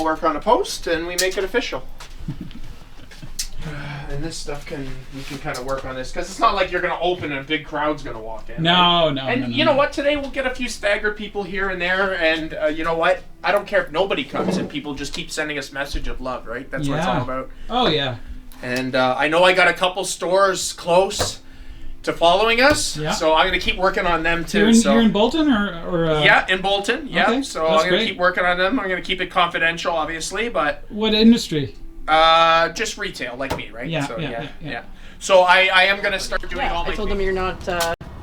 work on a post and we make it official. And this stuff you can kind of work on this because it's not like you're going to open and a big crowd's going to walk in. No, right? no. And you know what? Today we'll get a few staggered people here and there, and you know what? I don't care if nobody comes and people just keep sending us message of love, right? That's what it's all about. Oh yeah. And I know I got a couple stores close to following us, so I'm going to keep working on them too. You're in Bolton or yeah, in Bolton. Yeah, okay. So I'm going to keep working on them. I'm going to keep it confidential, obviously, but what industry? Just retail, like me, right? Yeah, so, yeah. So I am going to start doing all my. I told them you're not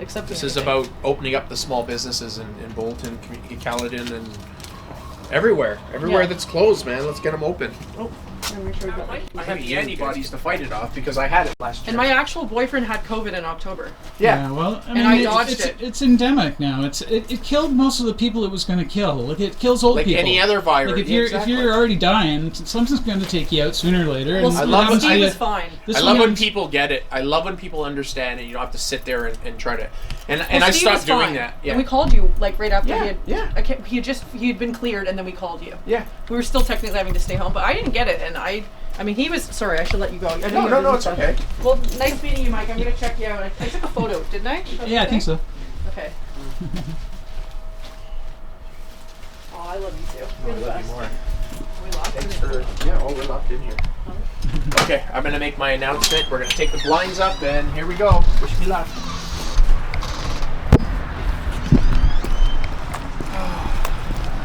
accepting. This is about opening up the small businesses in Bolton, Caledon, and everywhere that's closed, man. Let's get them open. Oh. I have the antibodies to fight it off because I had it last year. And my actual boyfriend had COVID in October. Yeah, well, I mean, I dodged it. It's endemic now. It killed most of the people it was going to kill. Like it kills old people. Like any other virus. Like if you're already dying, something's going to take you out sooner or later. Well, and Steve was fine. I love when people get it. I love when people understand and you don't have to sit there and try to. And I stopped doing that. Yeah. And we called you like right after he'd been cleared, and then we called you. Yeah. We were still technically having to stay home, but I didn't get it, and I mean, he was. Sorry, I should let you go. No, it's okay. Well, nice meeting you, Mike. I'm gonna check you out. I took a photo, didn't I? Yeah, I think so. Okay. Oh, I love you too. I love you more. We locked Thanks for. Yeah, we're locked in here. Okay, I'm gonna make my announcement. We're gonna take the blinds up, and here we go. Wish me luck.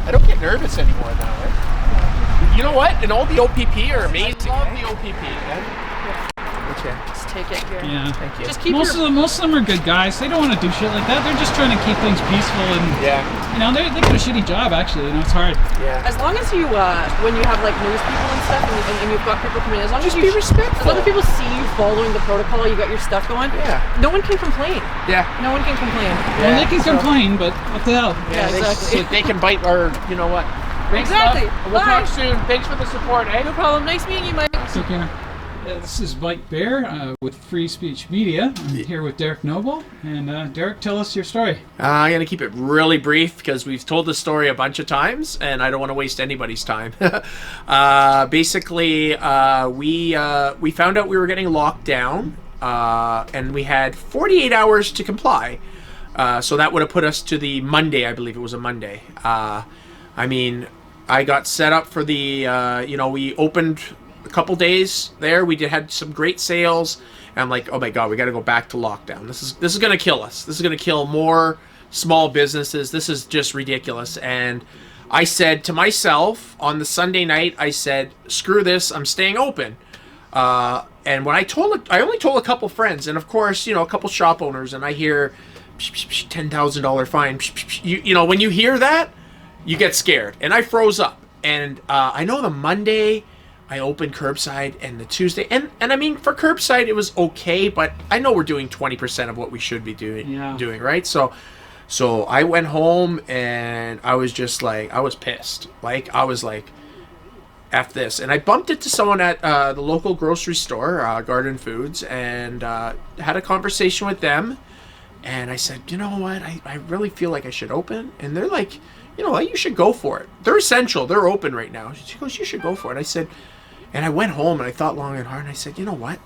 I don't get nervous anymore now, right? You know what? And all the OPP are amazing. I love the OPP, man. Okay. Just take it here. Yeah. Thank you. Just keep most of them are good guys. They don't want to do shit like that. They're just trying to keep things peaceful and you know they got a shitty job actually. You know it's hard. Yeah. As long as you when you have like news people and stuff and you've got people coming in, as long as you be respectful. As long as people see you following the protocol, you got your stuff going. Yeah. No one can complain. Yeah. No one can complain. Well, they can complain, but what the hell? Yeah, exactly. They can bite our. You know what? Exactly. We'll Bye. talk soon. Thanks for the support, eh? No problem. Nice meeting you, Mike. Take care. This is Mike Bear with Free Speech Media. I'm here with Derrick Noble. And Derrick, tell us your story. I'm going to keep it really brief because we've told the story a bunch of times and I don't want to waste anybody's time. Basically, we found out we were getting locked down and we had 48 hours to comply. So that would have put us to the Monday, I believe it was a Monday. I mean, I got set up for the, we opened a couple days there. We had some great sales. And I'm like, oh my God, we got to go back to lockdown. This is going to kill us. This is going to kill more small businesses. This is just ridiculous. And I said to myself on the Sunday night, I said, screw this. I'm staying open. And when I only told a couple friends. And of course, a couple shop owners. And I hear $10,000 fine. You know, when you hear that, you get scared. And I froze up. And I know the Monday I opened curbside and the Tuesday. And I mean, for curbside, it was okay. But I know we're doing 20% of what we should be doing, right? So I went home and I was just like, I was pissed. Like, I was like, F this. And I bumped into someone at the local grocery store, Garden Foods, and had a conversation with them. And I said, you know what? I really feel like I should open. And they're like, you know what? You should go for it. They're essential. They're open right now. She goes, you should go for it. I said, and I went home and I thought long and hard. And I said, you know what?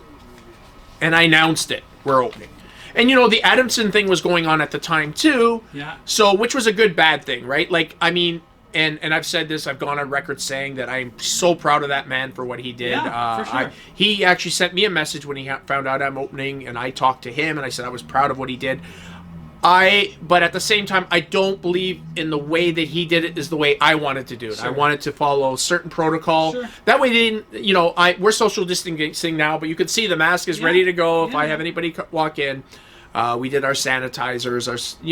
And I announced it. We're opening. And, the Adamson thing was going on at the time, too. Yeah. So, which was a good, bad thing, right? Like, I mean, and I've said this, I've gone on record saying that I'm so proud of that man for what he did. Yeah, for sure. He actually sent me a message when he found out I'm opening, and I talked to him, and I said I was proud of what he did. But at the same time, I don't believe in the way that he did it is the way I wanted to do it. Sure. I wanted to follow certain protocol. Sure. That way they didn't, we're social distancing now, but you could see the mask is ready to go if I have anybody walk in. We did our sanitizers,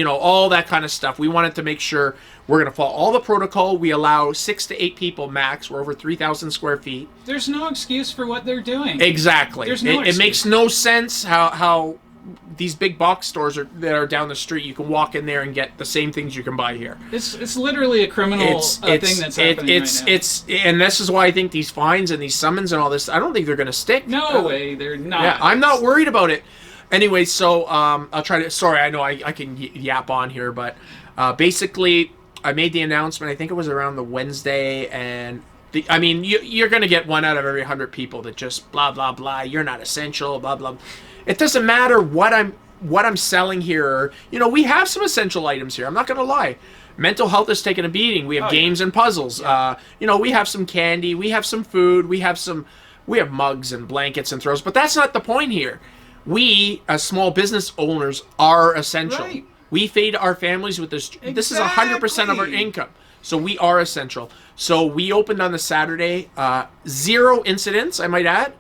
all that kind of stuff. We wanted to make sure we're going to follow all the protocol. We allow 6 to 8 people max. We're over 3,000 square feet. There's no excuse for what they're doing. Exactly. There's no excuse. It makes no sense how these big box stores that are down the street, you can walk in there and get the same things you can buy here. It's literally a criminal thing that's happening right now. And this is why I think these fines and these summons and all this, I don't think they're going to stick. No way, they're not. Yeah, I'm not worried about it. Anyway, so I'll try to. Sorry, I know I can yap on here, but basically, I made the announcement. I think it was around the Wednesday, and I mean, you're going to get 1 out of every 100 people that just blah blah blah. You're not essential. Blah blah. It doesn't matter what I'm selling here. You know, we have some essential items here. I'm not going to lie. Mental health is taking a beating. We have games and puzzles. Yeah. You know, we have some candy. We have some food. We have mugs and blankets and throws. But that's not the point here. We, as small business owners, are essential. Right. We feed our families with this. Exactly. This is 100% of our income. So we are essential. So we opened on the Saturday. 0 incidents, I might add.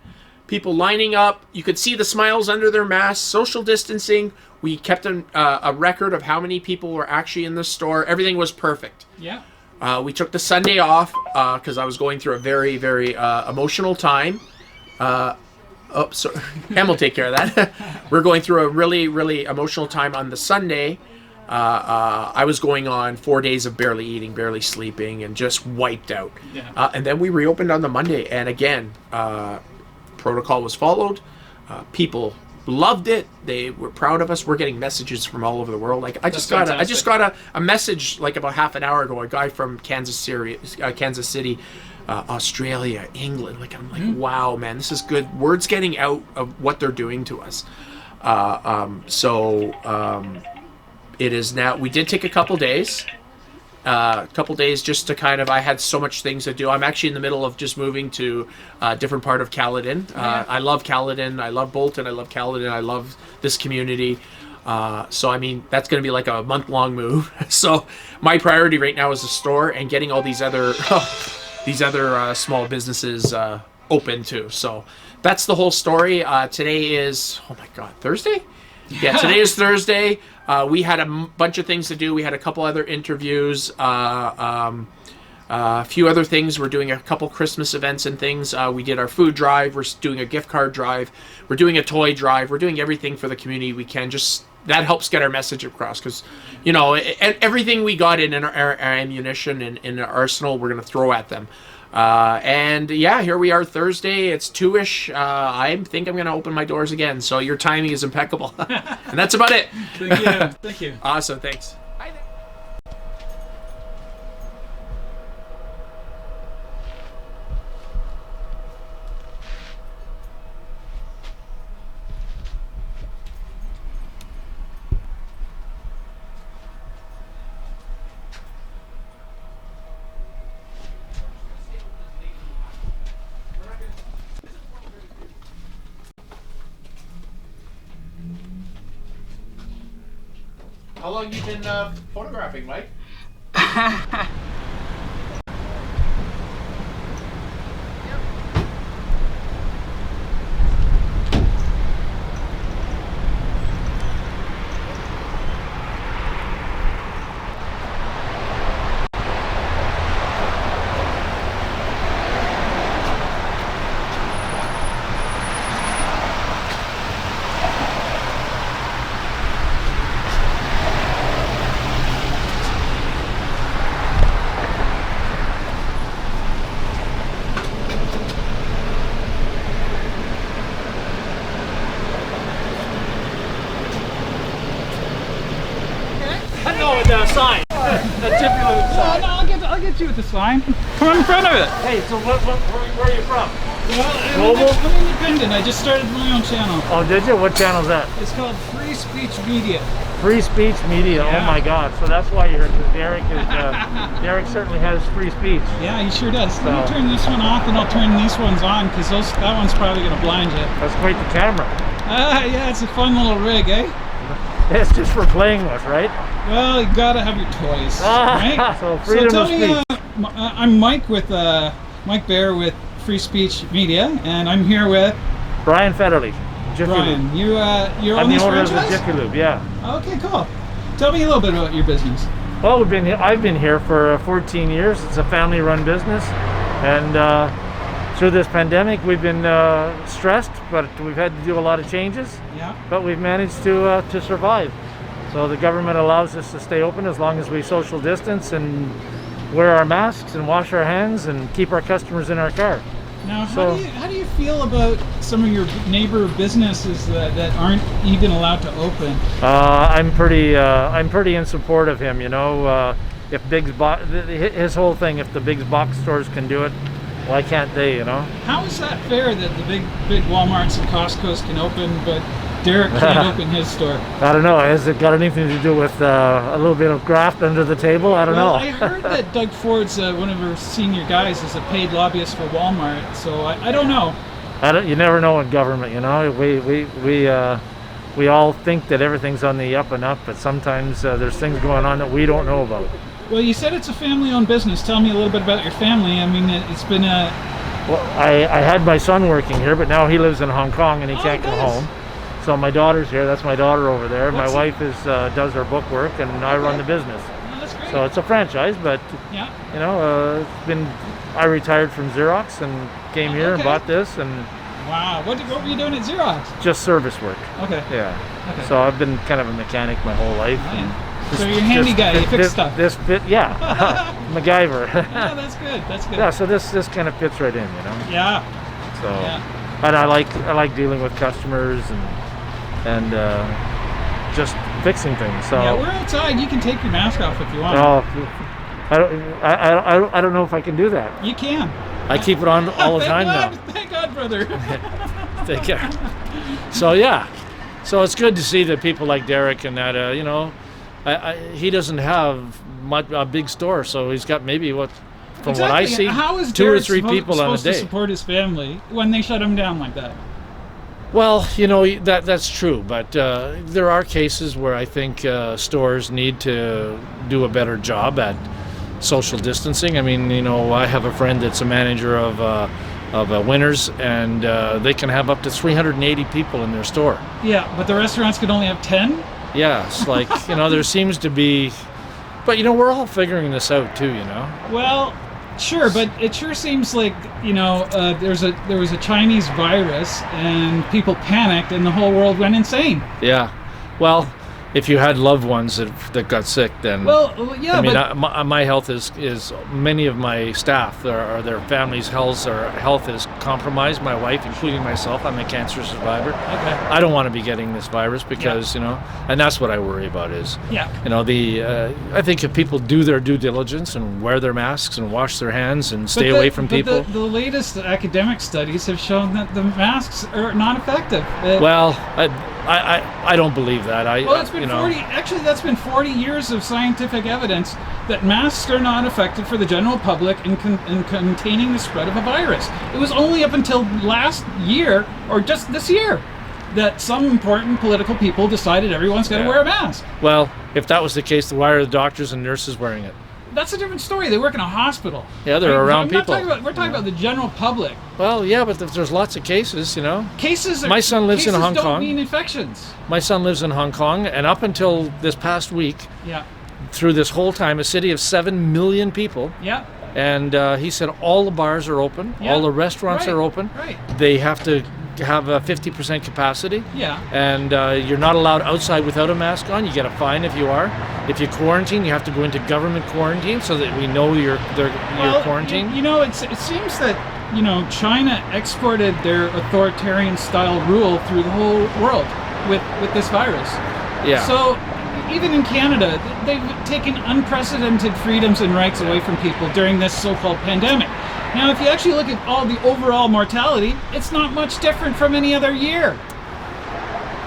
People lining up. You could see the smiles under their masks. Social distancing. We kept a record of how many people were actually in the store. Everything was perfect. Yeah. We took the Sunday off because I was going through a very, very emotional time. Sorry. Em will take care of that. We're going through a really, really emotional time on the Sunday. I was going on 4 days of barely eating, barely sleeping, and just wiped out. Yeah. And then we reopened on the Monday, and again, protocol was followed. People loved it. They were proud of us. We're getting messages from all over the world. Like I just got a message like about half an hour ago. A guy from Kansas City, Australia, England. Like I'm like, wow, man, this is good. Word's getting out of what they're doing to us. It is now. We did take a couple days just to kind of. I had so much things to do. I'm actually in the middle of just moving to a different part of Caledon. I love Caledon. I love Bolton. I love Caledon. I love this community. So I mean, that's going to be like a month-long move. So my priority right now is the store and getting all these other small businesses open too. So that's the whole story. Today is Thursday. Yeah, today is Thursday. We had a bunch of things to do. We had a couple other interviews, a few other things. We're doing a couple Christmas events and things. We did our food drive. We're doing a gift card drive. We're doing a toy drive. We're doing everything for the community we can. Just that helps get our message across because, you know, everything we got in our ammunition and in our arsenal, we're going to throw at them. And yeah, here we are Thursday. It's 2-ish. I think I'm going to open my doors again. So your timing is impeccable. And that's about it. Thank you. Thank you. Awesome. Thanks. How long you been photographing, Mike? No, with the sign. The typical sign. No, I'll get you with the sign. Come in front of it. Hey, so where are you from? Well, I'm independent. I just started my own channel. Oh, did you? What channel is that? It's called Free Speech Media. Free Speech Media. Yeah. Oh my God! So that's why you're here, because Derrick certainly has free speech. Yeah, he sure does. Let me turn this one off, and I'll turn these ones on, because that one's probably going to blind you. That's quite the camera. Yeah, it's a fun little rig, eh? It's just for playing with, right? Well, you gotta have your toys, right? So freedom of speech. I'm Mike with Mike Bear with Free Speech Media, and I'm here with Brian Fetterly. Brian. You're I'm on the this owner of the franchise? Jiffy Lube, yeah. Okay, cool. Tell me a little bit about your business. Well, I've been here for 14 years. It's a family-run business, and through this pandemic, we've been stressed, but we've had to do a lot of changes. Yeah. But we've managed to survive. So the government allows us to stay open as long as we social distance and wear our masks and wash our hands and keep our customers in our car. Now, how do you feel about some of your neighbor businesses that aren't even allowed to open? I'm pretty in support of him. You know, if his whole thing, if the big box stores can do it, Why can't they, you know? How is that fair that the big Walmarts and Costco's can open, but Derrick can't open his store? I don't know. Has it got anything to do with a little bit of graft under the table? I don't know. I heard that Doug Ford's one of our senior guys is a paid lobbyist for Walmart, so I don't know. You never know in government, you know. We all think that everything's on the up and up, but sometimes there's things going on that we don't know about. Well, you said it's a family-owned business. Tell me a little bit about your family. I mean, it's been a... Well, I had my son working here, but now he lives in Hong Kong and he can't come home. So my daughter's here. That's my daughter over there. My wife does her book work, and I run the business. Oh, that's great. So it's a franchise, but yeah. You know, I retired from Xerox and came here and bought this, and wow. What were you doing at Xerox? just service work. Okay. Yeah. Okay. So I've been kind of a mechanic my whole life. Oh, and yeah. So you're a handy guy. You fix stuff. This fit, yeah. MacGyver. Yeah, that's good. That's good. Yeah. So this kind of fits right in, you know. Yeah. So, Yeah. and I like dealing with customers and just fixing things. So. Yeah, we're outside. You can take your mask off if you want. No, I don't know if I can do that. You can. I keep it on all the time now. Thank God, brother. Take care. So yeah, so it's good to see that people like Derrick and that you know, he doesn't have a big store, so he's got maybe what I see, how is 2 or Derrick 3 people on a supposed to day. support his family when they shut him down like that? Well, you know that's true, but there are cases where I think stores need to do a better job at social distancing. I mean, you know, I have a friend that's a manager of Winners, and they can have up to 380 people in their store. Yeah, but the restaurants could only have 10? Yeah, it's like, you know, there seems to be, but you know, we're all figuring this out too, you know. Well, sure, but it sure seems like, you know, there was a Chinese virus and people panicked and the whole world went insane. Yeah, well, if you had loved ones that got sick, then yeah. I mean, but my health is many of my staff, their families' health is compromised. My wife, including myself, I'm a cancer survivor. okay. I don't want to be getting this virus because you know, and that's what I worry about is Yeah. you know I think if people do their due diligence and wear their masks and wash their hands and stay away from people. The latest academic studies have shown that the masks are not effective. Well, I don't believe that. Well, it's been you know, 40. Actually, that's been 40 years of scientific evidence that masks are not effective for the general public in containing the spread of a virus. It was only up until last year, or just this year, that some important political people decided everyone's going to wear a mask. Well, if that was the case, why are the doctors and nurses wearing it? That's a different story. They work in a hospital. Yeah, they're around people. We're talking about the general public. Well, yeah, but there's lots of cases, you know. My son lives in Hong don't Kong. mean infections. My son lives in Hong Kong, and up until this past week, Yeah. through this whole time, a city of 7 million people, Yeah. and he said all the bars are open, Yeah. all the restaurants Right. are open. Right. They have to have a 50% capacity. Yeah. And you're not allowed outside without a mask on. You get a fine if you are. If you quarantine, you have to go into government quarantine so that we know you're quarantined. You know, it seems that, you know, China exported their authoritarian style rule through the whole world with this virus. Yeah. So even in Canada, they've taken unprecedented freedoms and rights away from people during this so-called pandemic. Now, if you actually look at all the overall mortality, it's not much different from any other year.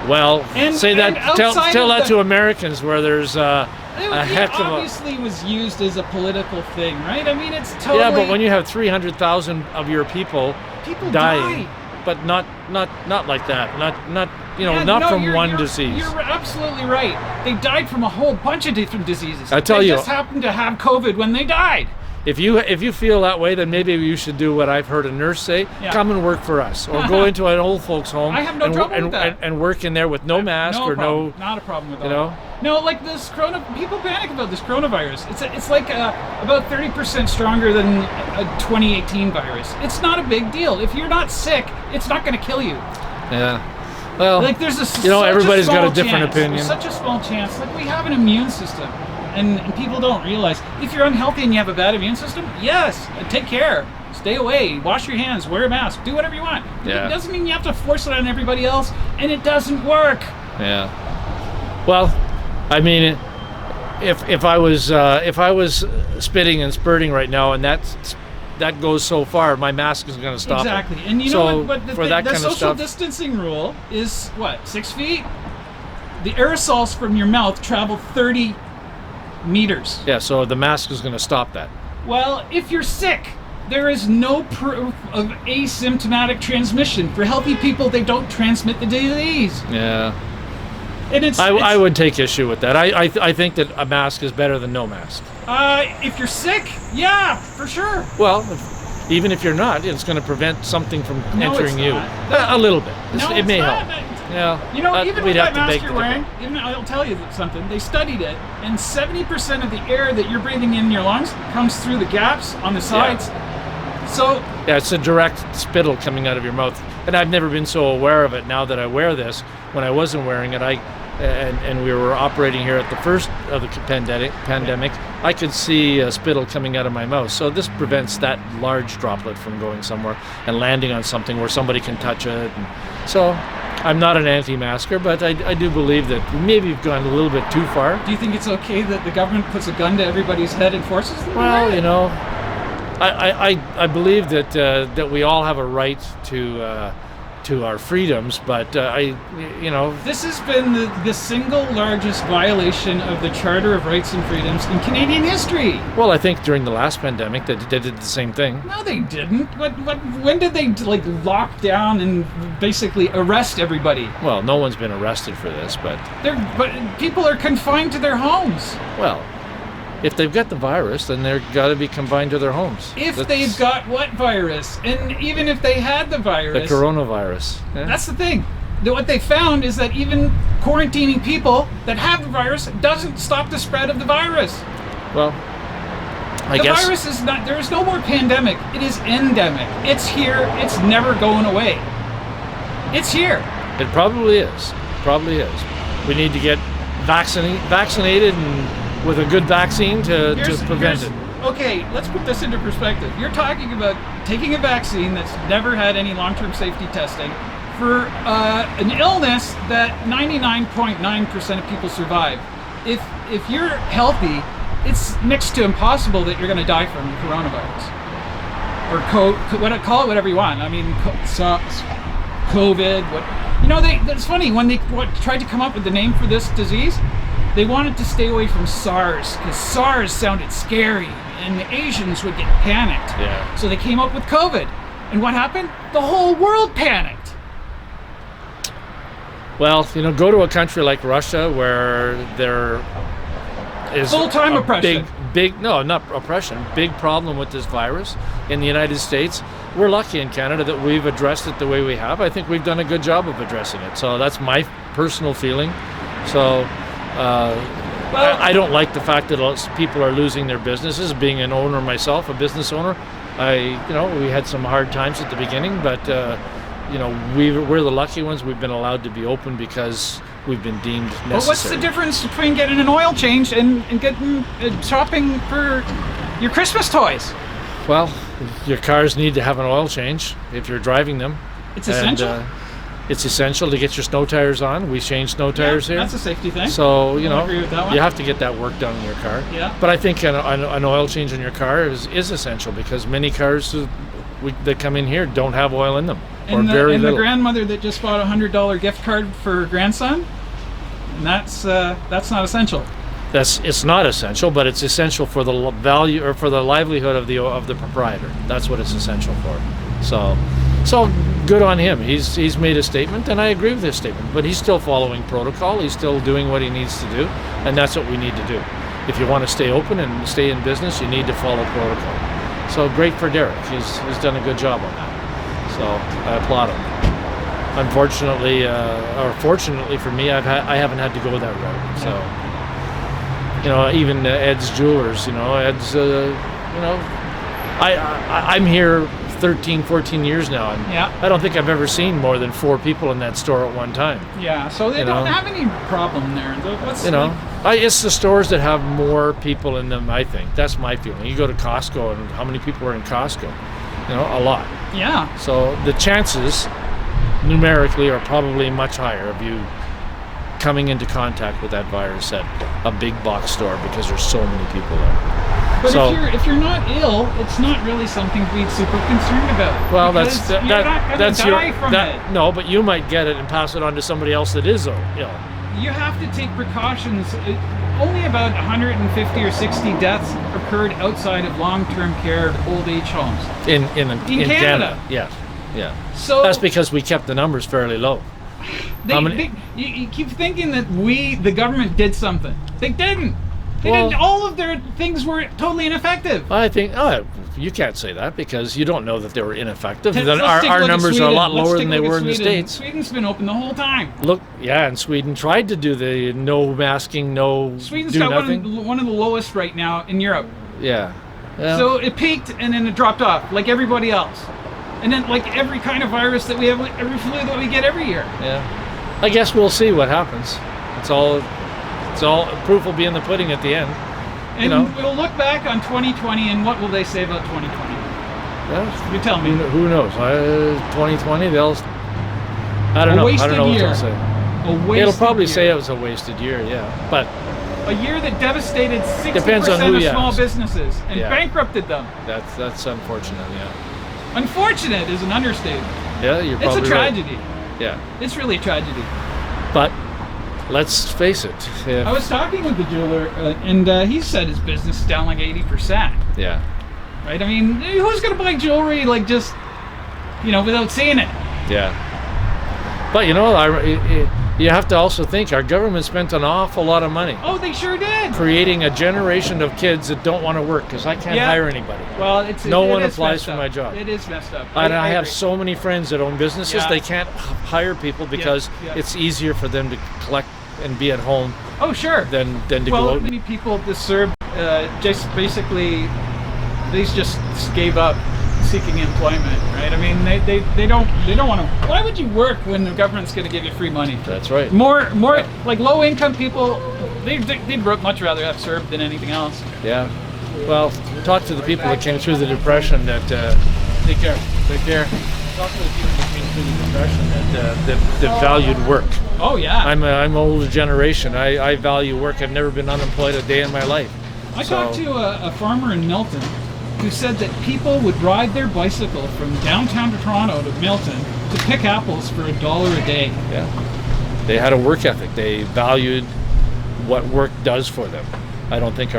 Well, tell that to Americans where there's a heck of a... obviously was used as a political thing, right? I mean, it's totally... Yeah, but when you have 300,000 of your people dying, but not like that, not from one disease. You're absolutely right. They died from a whole bunch of different diseases. I tell they you, just happened to have COVID when they died. If you feel that way, then maybe you should do what I've heard a nurse say: come and work for us, or go into an old folks' home. I have no trouble with that. And work in there with no mask or problem. Not a problem with that. You know. No, like this people panic about this coronavirus. It's like about 30% stronger than a 2018 virus. It's not a big deal. If you're not sick, it's not going to kill you. Yeah. Well, like there's everybody's got a different opinion. There's such a small chance. Like we have an immune system. And people don't realize, if you're unhealthy and you have a bad immune system, yes, take care. Stay away, wash your hands, wear a mask, do whatever you want. Yeah. It doesn't mean you have to force it on everybody else, and it doesn't work. Yeah. Well, I mean, if I was spitting and spurting right now, and that that goes so far. My mask is going to stop Exactly. it. And you So know what? for that The kind of social stuff, distancing rule is what? 6 feet. The aerosols from your mouth travel 30 meters. yeah. So the mask is going to stop that. Well, if you're sick, there is no proof of asymptomatic transmission. For healthy people, they don't transmit the disease. Yeah. And I would take issue with that. I think that a mask is better than no mask. If you're sick, yeah, for sure. Well, even if you're not, it's going to prevent something from No, entering it's you. not. A little bit. No, it it's may not. help. Yeah. You know, even we'd with have that to mask beg you're to differ. wearing, even I'll tell you something. They studied it, and 70% of the air that you're breathing in your lungs comes through the gaps on the sides. So Yeah, it's a direct spittle coming out of your mouth, and I've never been so aware of it. Now that I wear this, when I wasn't wearing it, and we were operating here at the first of the pandemic, I could see a spittle coming out of my mouth. So this prevents that large droplet from going somewhere and landing on something where somebody can touch it. And so I'm not an anti-masker, but I do believe that maybe we've gone a little bit too far. do you think it's okay that the government puts a gun to everybody's head and forces them to wear Well, it? you know, I believe that that we all have a right to our freedoms, but This has been the single largest violation of the Charter of Rights and Freedoms in Canadian history. well, I think during the last pandemic they did the same thing. No, they didn't. When did they lock down and basically arrest everybody? Well, no one's been arrested for this, but But people are confined to their homes. well, if they've got the virus, then they're got to be confined to their homes. If That's they've got what virus? And even if they had the the virus, coronavirus. Yeah. that's the thing. What they found is that even quarantining people that have the virus doesn't stop the spread of the virus. Well, I The guess virus is not, there is no more pandemic. It is endemic. It's here. It's never going away. It's here. it probably is. Probably is. We need to get vaccinated and with a good vaccine to prevent it. Okay, let's put this into perspective. You're talking about taking a vaccine that's never had any long-term safety testing for an illness that 99.9% of people survive. If you're healthy, it's next to impossible that you're going to die from coronavirus or call it whatever you want. I mean, COVID. It's funny when they tried to come up with the name for this disease. They wanted to stay away from SARS because SARS sounded scary and the Asians would get panicked. Yeah. So they came up with COVID. And what happened? The whole world panicked. Well, go to a country like Russia where there is Full-time a oppression. big no, not oppression, big problem with this virus. In the United States, we're lucky in Canada that we've addressed it the way we have. I think we've done a good job of addressing it. So that's my personal feeling. So I don't like the fact that people are losing their businesses. Being an owner myself, a business owner, we had some hard times at the beginning, but we're the lucky ones. We've been allowed to be open because we've been deemed necessary. Well, what's the difference between getting an oil change and getting shopping for your Christmas toys? Well, your cars need to have an oil change if you're driving them. It's essential. It's essential to get your snow tires on. We change snow tires here. That's a safety thing. So, I'll agree with that one. you have to get that work done in your car. Yeah. But I think an oil change in your car is essential because many cars that come in here don't have oil in them or very little. The grandmother that just bought a $100 gift card for her grandson, and that's not essential. It's not essential, but it's essential for the value or for the livelihood of the proprietor. That's what it's essential for. So good on him. He's made a statement, and I agree with his statement. But he's still following protocol. He's still doing what he needs to do, and that's what we need to do. If you want to stay open and stay in business, you need to follow protocol. So great for Derrick. He's done a good job on that. So I applaud him. Unfortunately, or fortunately for me, I haven't had to go that route. So even Ed's Jewelers. Ed's. I'm here 13, 14 years now, and I don't think I've ever seen more than 4 people in that store at one time. Yeah, so they don't have any problem there. It's the stores that have more people in them, I think. That's my feeling. You go to Costco, and how many people are in Costco? A lot. Yeah. So the chances, numerically, are probably much higher of you coming into contact with that virus at a big box store because there's so many people there. But So- if you're not ill, it's not really something to be super concerned about. Well, because you're not gonna that's die from it. No, but you might get it and pass it on to somebody else that is ill. You have to take precautions. Only about 150 or 60 deaths occurred outside of long-term care old age homes. In Canada. Yeah. So That's because we kept the numbers fairly low. you keep thinking that the government did something. They didn't. They Well- didn't. All of their things were totally ineffective. I think you can't say that because you don't know that they were ineffective. Let's Then take a our look at numbers are a Sweden. lot Let's lower take than a they look were at in the Sweden. States. Sweden's been open the whole time. Look, yeah, and Sweden tried to do the no masking, no Sweden's do got nothing. one of the lowest right now in Europe. Yeah. So it peaked and then it dropped off, like everybody else. And then, like every kind of virus that we have, every flu that we get every year. yeah. I guess we'll see what happens. It's all proof will be in the pudding at the end. And know. we'll look back on 2020 and what will they say about 2020? Yeah. You tell me. Who knows? 2020, they'll. I don't know. I don't know what year. they'll say. A wasted It'll probably year. say it was a wasted year, yeah. But A year that devastated 60% Depends on who of you small ask. businesses and Yeah. bankrupted them. that's unfortunate, yeah. Unfortunate is an understatement. Yeah, you're It's probably a right. tragedy. Yeah. It's really a tragedy. But let's face it. I was talking with the jeweler, and he said his business is down like 80%. Yeah. Right? I mean, who's going to buy jewelry like just, without seeing it? Yeah. But you have to also think our government spent an awful lot of money Oh, they sure did. creating a generation of kids that don't want to work because I can't Yeah. hire anybody. Well, No it one is applies messed for up. my job. It is messed up. And I have agree. so many friends that own businesses, Yeah. they can't hire people because yeah. it's easier for them to collect and be at home Oh, sure. than to Well, go out. many people disturb, just basically, they just gave up seeking employment, right? I mean, they don't want to. Why would you work when the government's going to give you free money? That's right. More like low income people, they'd much rather have served than anything else. Yeah. Well, talk to the people that came through the depression that Take care. Take care. Talk to the people that came through the depression that valued work. Oh yeah. I'm an older generation. I value work. I've never been unemployed a day in my life. I talked to a farmer in Milton who said that people would ride their bicycle from downtown to Toronto to Milton to pick apples for $1 a day. Yeah. They had a work ethic. They valued what work does for them. I don't think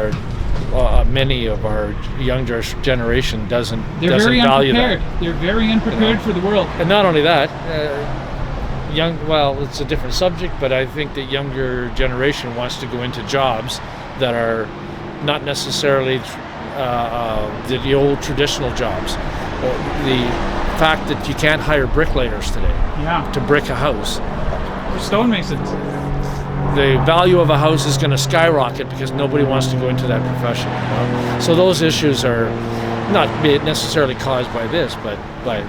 many of our younger generation doesn't Very value unprepared. that. They're very unprepared for the world. And not only that, it's a different subject, but I think the younger generation wants to go into jobs that are not necessarily the old traditional jobs. The fact that you can't hire bricklayers today Yeah. to brick a house. Or stonemasons. The value of a house is going to skyrocket because nobody wants to go into that profession. So those issues are not necessarily caused by this, but by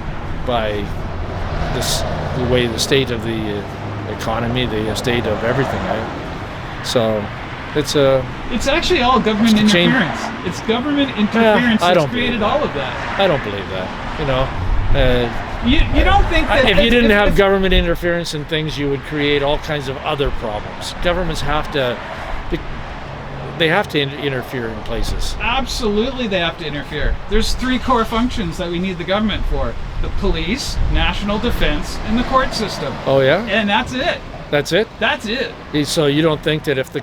this, the way the state of the economy, the state of everything. Right? So It's actually all government It's the interference. It's government interference I that's don't created believe all of that. I don't believe that. You don't think that If you didn't have if- government interference in things, you would create all kinds of other problems. Governments have to interfere in places. Absolutely, they have to interfere. There's 3 core functions that we need the government for: the police, national defense, and the court system. Oh yeah, And that's it. that's it. That's it. So you don't think that if the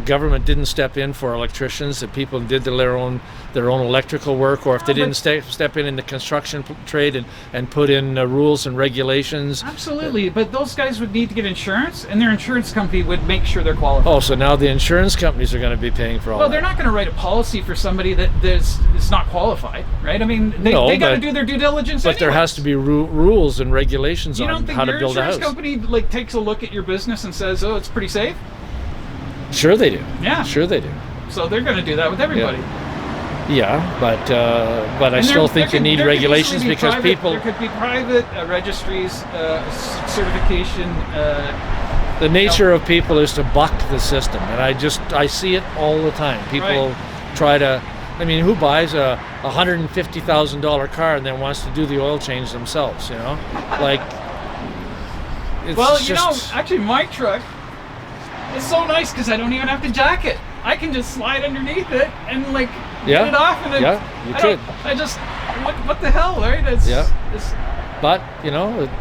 government didn't step in for electricians, that people did their own electrical work, or if they didn't step in the construction trade and put in rules and regulations? Absolutely, but those guys would need to get insurance, and their insurance company would make sure they're qualified. Oh, so now the insurance companies are going to be paying for all Well, that. they're not going to write a policy for somebody that is not qualified, right? I mean, they got to but- do their due diligence. But there anyway. has to be rules and regulations You on don't think how to your build a insurance house. company takes a look at your business and says, "Oh, it's pretty safe"? Sure they do. Yeah. Sure they do. So they're going to do that with everybody. Yeah, but I And still there think you could- need there could regulations easily be because private- people. There could be private registries, certification. The nature of people is to buck the system, and I see it all the time. People Right. try to. I mean, who buys a $150,000 car and then wants to do the oil change themselves? You know, like. It's Well, just, actually, my truck is so nice because I don't even have to jack it. I can just slide underneath it and like Yeah. get it off, and You could. I just what the hell, right? It's, it's But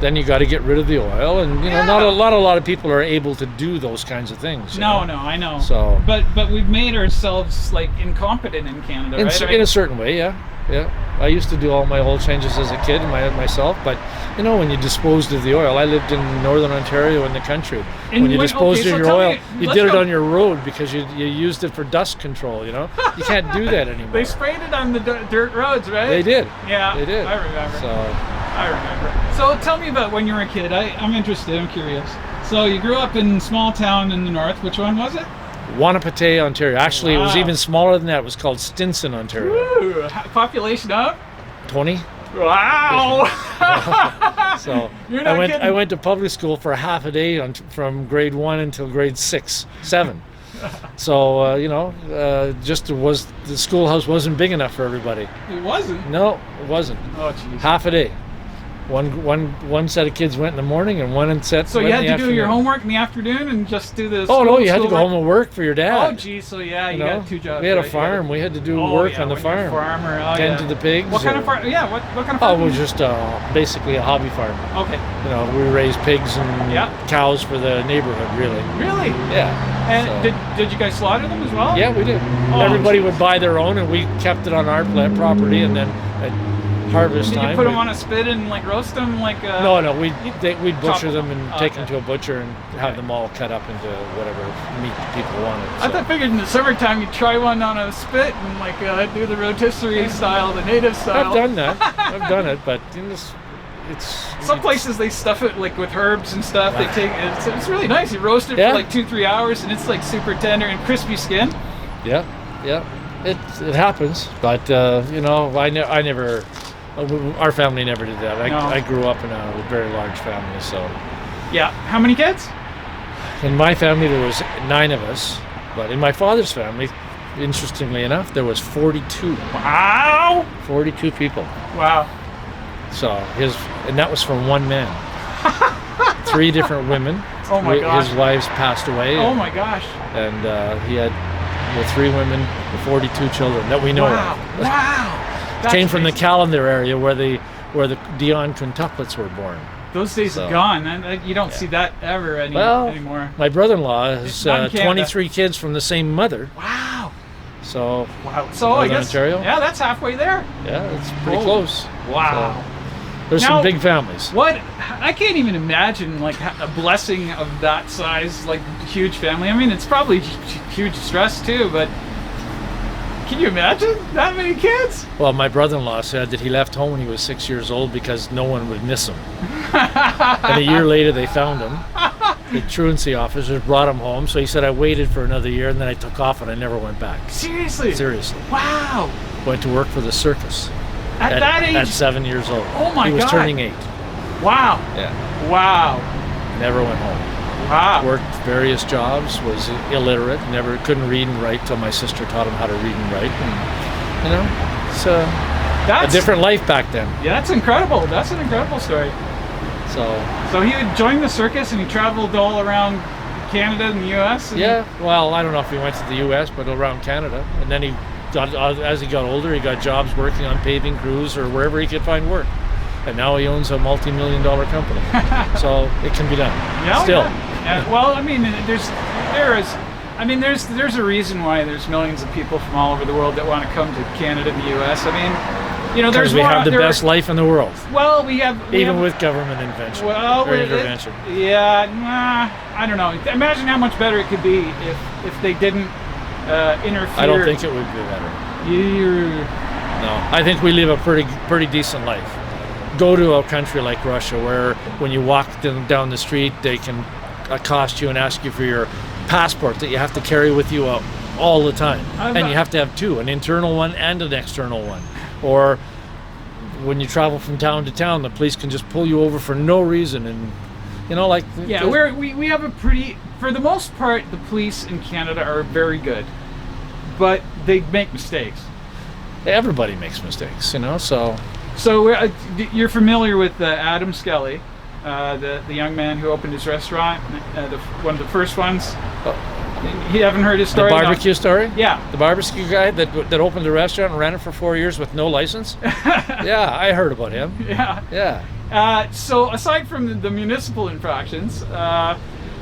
then you got to get rid of the oil, and not a lot of people are able to do those kinds of things. you know? No, I know. So- but we've made ourselves like incompetent in Canada, right? In a certain way, yeah. I used to do all my oil changes as a kid myself, but when you disposed of the oil, I lived in northern Ontario in the country. And when you disposed of your oil, you let's did it go- on your road because you used it for dust control. You can't do that anymore. They sprayed it on the dirt roads, right? They did. Yeah, They did. I remember. So I remember. So tell me about when you were a kid. I'm interested. I'm curious. So you grew up in a small town in the north. Which one was it? Wanapate, Ontario. Actually, it was Wow. even smaller than that. It was called Stinson, Ontario. Ooh, population of? 20. Wow. So You're not kidding. I went to public school for half a day from grade 1 until grade 6, 7. So the schoolhouse wasn't big enough for everybody. It wasn't. No, it wasn't. Oh, jeez. Half a day. One set of kids went in the morning, and one set. So went you in had the to do your afternoon. homework in the afternoon and just do the. Oh no, you had to go schoolwork? home and work for your dad. Oh, geez. So yeah, you you know? got 2 jobs. We had a right? farm. We had to do Oh, work yeah, on the when you're a farm. farmer. Oh, Tend yeah. to the pigs. What kind of or- farm? Yeah, what kind of Oh, farm? it was just basically a hobby farm. Okay. We raised pigs and Yeah. cows for the neighborhood, really. Really? Yeah. And So- did you guys slaughter them as well? Yeah, we did. Oh, Everybody geez. would buy their own, and we kept it on our property, and then at harvest Did time. you put them we- on a spit and like roast them like? No, we'd butcher chop them them. and Oh, take okay. them to a butcher and have them all cut up into whatever meat people wanted. I so. thought figured in the summertime you'd try one on a spit and like do the rotisserie style, the native style. I've done that. I've done it, but it's Some places they stuff it like with herbs and stuff. They take it's really nice. You roast it Yeah. for like 2-3 hours and it's like super tender and crispy skin. Yeah. It happens, but I never. Our family never did that. No. I grew up in a very large family, so Yeah. How many kids? in my family there was 9 of us, but in my father's family, interestingly enough, there was 42. Wow. 42 people. Wow. So and that was from one man. 3 different women. Oh my gosh. His wives passed away. Oh my gosh. And he had 3 women, 42 children that we know Wow. of. Wow. That's Came from the amazing. Caledon area where the Dion quintuplets were born. Those days So- are gone. And you don't see that ever anymore. My brother-in-law has Not in Canada. 23 kids from the same mother. Wow. So Wow. So I Northern guess Ontario? yeah, that's halfway there. yeah, it's pretty Oh. close. Wow. So, there's Now- some big families. What I can't even imagine like a blessing of that size, like huge family. I mean, it's probably huge stress too, but can you imagine that many kids? Well, my brother-in-law said that he left home when he was 6 years old because no one would miss him. And a year later, they found him. The truancy officers brought him home. So he said, I waited for another year, and then I took off, and I never went back. Seriously? Seriously. Wow. Went to work for the circus. At that age? At 7 years old. Oh my He was God. turning 8. Wow. Yeah. Wow. Never went home. Wow. Worked various jobs, was illiterate, couldn't read and write till my sister taught him how to read and write. And, it's a That's different life back then. Yeah, that's incredible. That's an incredible story. So he would join the circus and he traveled all around Canada and the U.S. and- Yeah, well, I don't know if he went to the U.S., but around Canada. And then as he got older, he got jobs working on paving crews or wherever he could find work. And now he owns a multi-million-dollar company. So it can be done. Yeah, Still. Yeah, well, I mean, there's a reason why there's millions of people from all over the world that want to come to Canada and the U.S. I mean, there's Because we more. have the best life in the world, Well, we have with government invention Well, or it- intervention. I don't know. Imagine how much better it could be if they didn't interfere. I don't think it would be better. No, I think we live a pretty decent life. Go to a country like Russia where when you walk down the street, they can accost you and ask you for your passport that you have to carry with you all the time. And you have to have 2, an internal one and an external one. Or when you travel from town to town, the police can just pull you over for no reason. And, Yeah, we have a pretty, for the most part, the police in Canada are very good, but they make mistakes. everybody makes mistakes, so. So you're familiar with Adam Skelly, the young man who opened his restaurant, one of the first ones. You haven't heard his The story? No. barbecue story? Yeah. The barbecue guy that opened a restaurant and ran it for 4 years with no license? Yeah, I heard about him. Yeah. Yeah. So aside from the municipal infractions,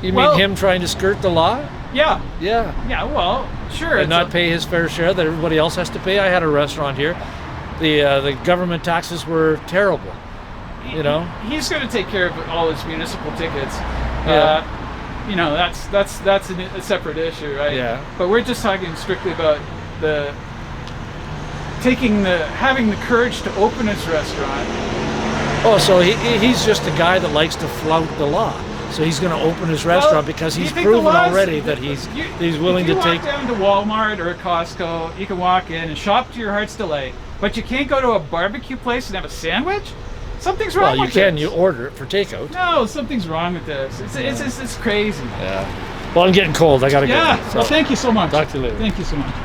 You well, mean him trying to skirt the law? Yeah. Yeah. Yeah. Well, sure. And not pay his fair share that everybody else has to pay. I had a restaurant here. The government taxes were terrible. You know? He's going to take care of all his municipal tickets. Yeah. You know, that's a separate issue, right? Yeah. But we're just talking strictly about having the courage to open his restaurant. Oh, so he's just a guy that likes to flout the law. So he's going to open his restaurant because he's proven already that he's willing to take. If you walk down to Walmart or Costco, you can walk in and shop to your heart's delight, but you can't go to a barbecue place and have a sandwich? Something's wrong with this. Well, you can. You order it for takeout. No, something's wrong with this. It's crazy. Yeah. Well, I'm getting cold. I got to go. Yeah. So. Well, thank you so much. Talk to you later. Thank you so much.